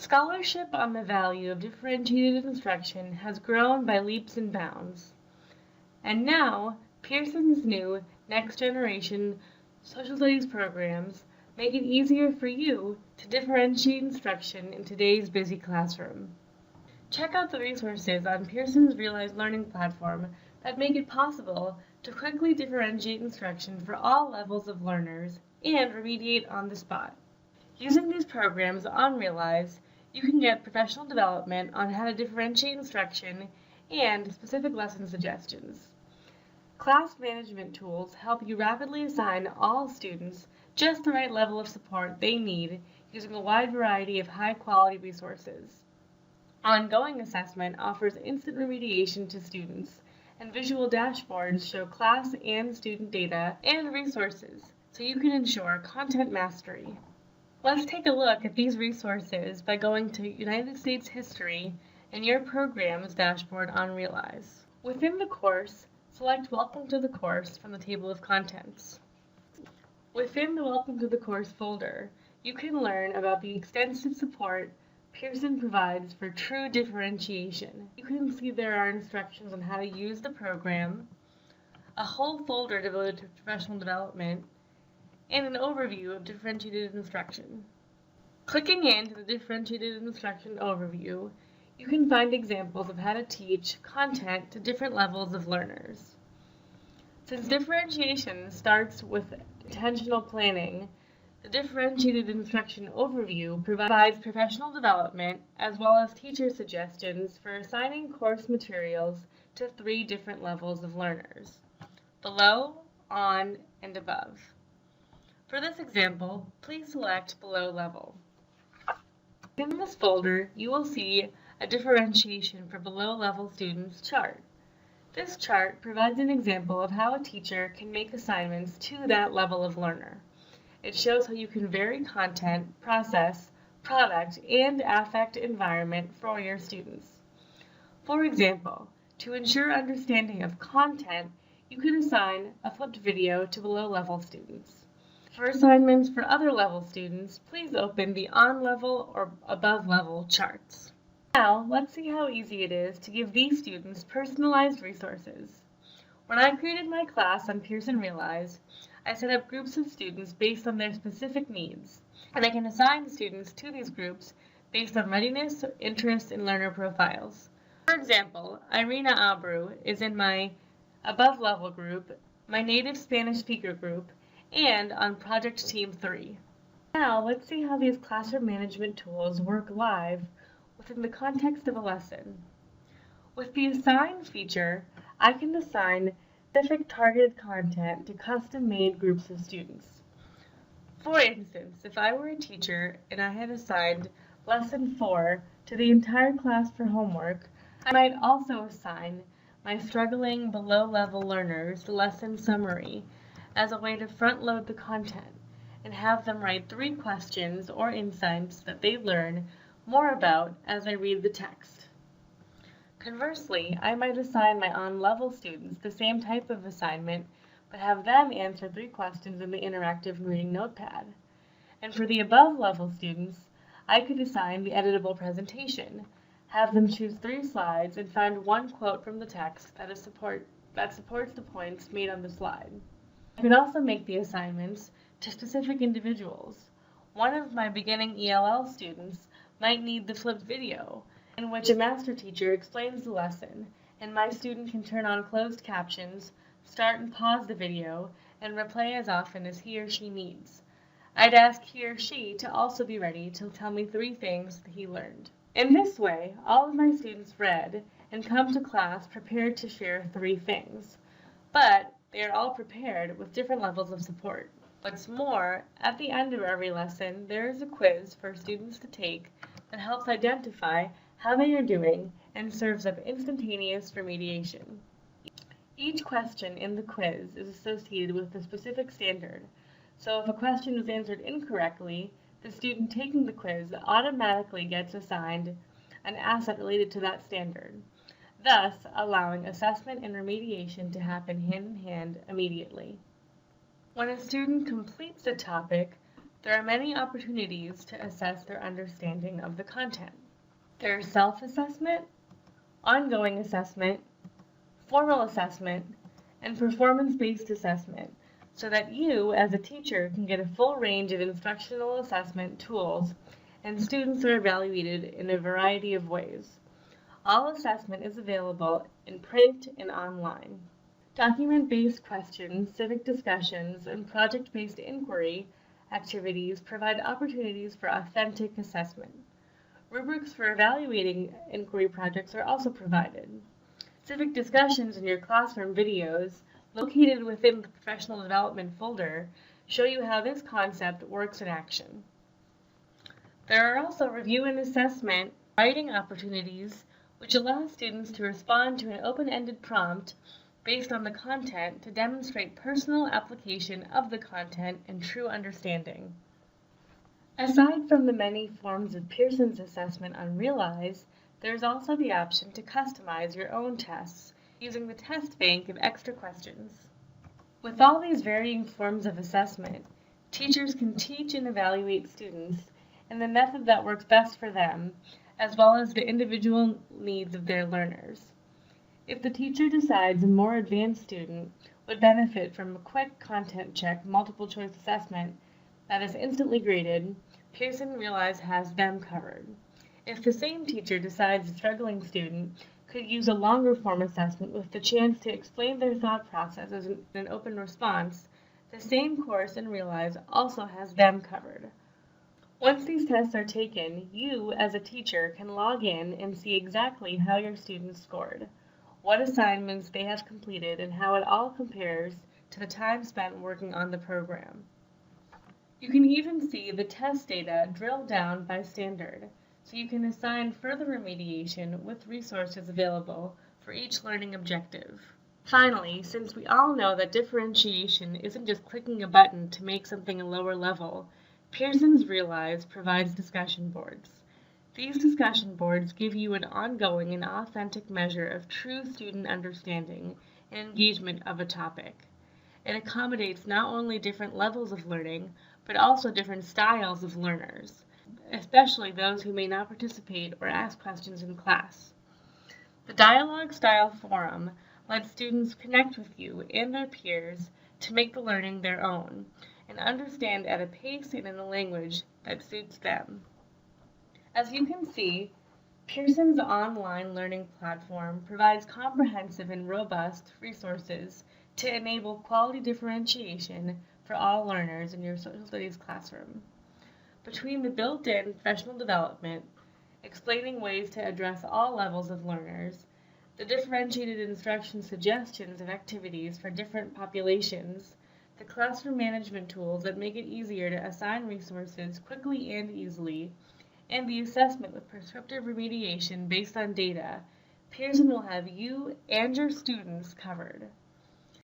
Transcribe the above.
Scholarship on the value of differentiated instruction has grown by leaps and bounds. And now, Pearson's new Next Generation Social Studies programs make it easier for you to differentiate instruction in today's busy classroom. Check out the resources on Pearson's Realized Learning platform that make it possible to quickly differentiate instruction for all levels of learners and remediate on the spot. Using these programs on Realize, you can get professional development on how to differentiate instruction and specific lesson suggestions. Class management tools help you rapidly assign all students just the right level of support they need using a wide variety of high-quality resources. Ongoing assessment offers instant remediation to students, and visual dashboards show class and student data and resources so you can ensure content mastery. Let's take a look at these resources by going to United States History in your program's dashboard on Realize. Within the course, select Welcome to the Course from the table of contents. Within the Welcome to the Course folder, you can learn about the extensive support Pearson provides for true differentiation. You can see there are instructions on how to use the program, a whole folder devoted to professional development, and an overview of differentiated instruction. Clicking into the differentiated instruction overview, you can find examples of how to teach content to different levels of learners. Since differentiation starts with intentional planning, the differentiated instruction overview provides professional development as well as teacher suggestions for assigning course materials to 3 different levels of learners: below, on, and above. For this example, please select below level. In this folder, you will see a differentiation for below level students chart. This chart provides an example of how a teacher can make assignments to that level of learner. It shows how you can vary content, process, product, and affect environment for your students. For example, to ensure understanding of content, you can assign a flipped video to below level students. For assignments for other level students, please open the on-level or above-level charts. Now, let's see how easy it is to give these students personalized resources. When I created my class on Pearson Realize, I set up groups of students based on their specific needs, and I can assign students to these groups based on readiness, interests, and learner profiles. For example, Irina Abreu is in my above-level group, my native Spanish speaker group, and on Project Team 3. Now, let's see how these classroom management tools work live within the context of a lesson. With the Assign feature, I can assign specific targeted content to custom-made groups of students. For instance, if I were a teacher and I had assigned Lesson 4 to the entire class for homework, I might also assign my struggling below-level learners the lesson summary as a way to front-load the content and have them write 3 questions or insights that they learn more about as I read the text. Conversely, I might assign my on-level students the same type of assignment, but have them answer 3 questions in the interactive reading notepad. And for the above-level students, I could assign the editable presentation, have them choose 3 slides, and find 1 quote from the text that supports the points made on the slide. I could also make the assignments to specific individuals. One of my beginning ELL students might need the flipped video, in which a master teacher explains the lesson, and my student can turn on closed captions, start and pause the video, and replay as often as he or she needs. I'd ask he or she to also be ready to tell me 3 things that he learned. In this way, all of my students read and come to class prepared to share 3 things, but they are all prepared with different levels of support. What's more, at the end of every lesson, there is a quiz for students to take that helps identify how they are doing and serves up instantaneous remediation. Each question in the quiz is associated with a specific standard, so if a question is answered incorrectly, the student taking the quiz automatically gets assigned an asset related to that standard, thus allowing assessment and remediation to happen hand in hand immediately. When a student completes a topic, There are many opportunities to assess their understanding of the content. There is self-assessment, ongoing assessment, formal assessment, and performance-based assessment, so that you, as a teacher, can get a full range of instructional assessment tools, and students are evaluated in a variety of ways. All assessment is available in print and online. Document-based questions, civic discussions, and project-based inquiry activities provide opportunities for authentic assessment. Rubrics for evaluating inquiry projects are also provided. Civic discussions in your classroom videos, located within the professional development folder, show you how this concept works in action. There are also review and assessment writing opportunities, which allow students to respond to an open-ended prompt based on the content to demonstrate personal application of the content and true understanding. Aside from the many forms of Pearson's assessment on Realize, there's also the option to customize your own tests using the test bank of extra questions. With all these varying forms of assessment, teachers can teach and evaluate students in the method that works best for them, as well as the individual needs of their learners. If the teacher decides a more advanced student would benefit from a quick content check multiple choice assessment that is instantly graded, Pearson Realize has them covered. If the same teacher decides a struggling student could use a longer form assessment with the chance to explain their thought process as an open response, the same course in Realize also has them covered. Once these tests are taken, you, as a teacher, can log in and see exactly how your students scored, what assignments they have completed, and how it all compares to the time spent working on the program. You can even see the test data drilled down by standard, so you can assign further remediation with resources available for each learning objective. Finally, since we all know that differentiation isn't just clicking a button to make something a lower level, Pearson's Realize provides discussion boards. These discussion boards give you an ongoing and authentic measure of true student understanding and engagement of a topic. It accommodates not only different levels of learning, but also different styles of learners, especially those who may not participate or ask questions in class. The Dialogue Style Forum lets students connect with you and their peers to make the learning their own and understand at a pace and in a language that suits them. As you can see, Pearson's online learning platform provides comprehensive and robust resources to enable quality differentiation for all learners in your social studies classroom. Between the built-in professional development, explaining ways to address all levels of learners, the differentiated instruction suggestions of activities for different populations, the classroom management tools that make it easier to assign resources quickly and easily, and the assessment with prescriptive remediation based on data, Pearson will have you and your students covered.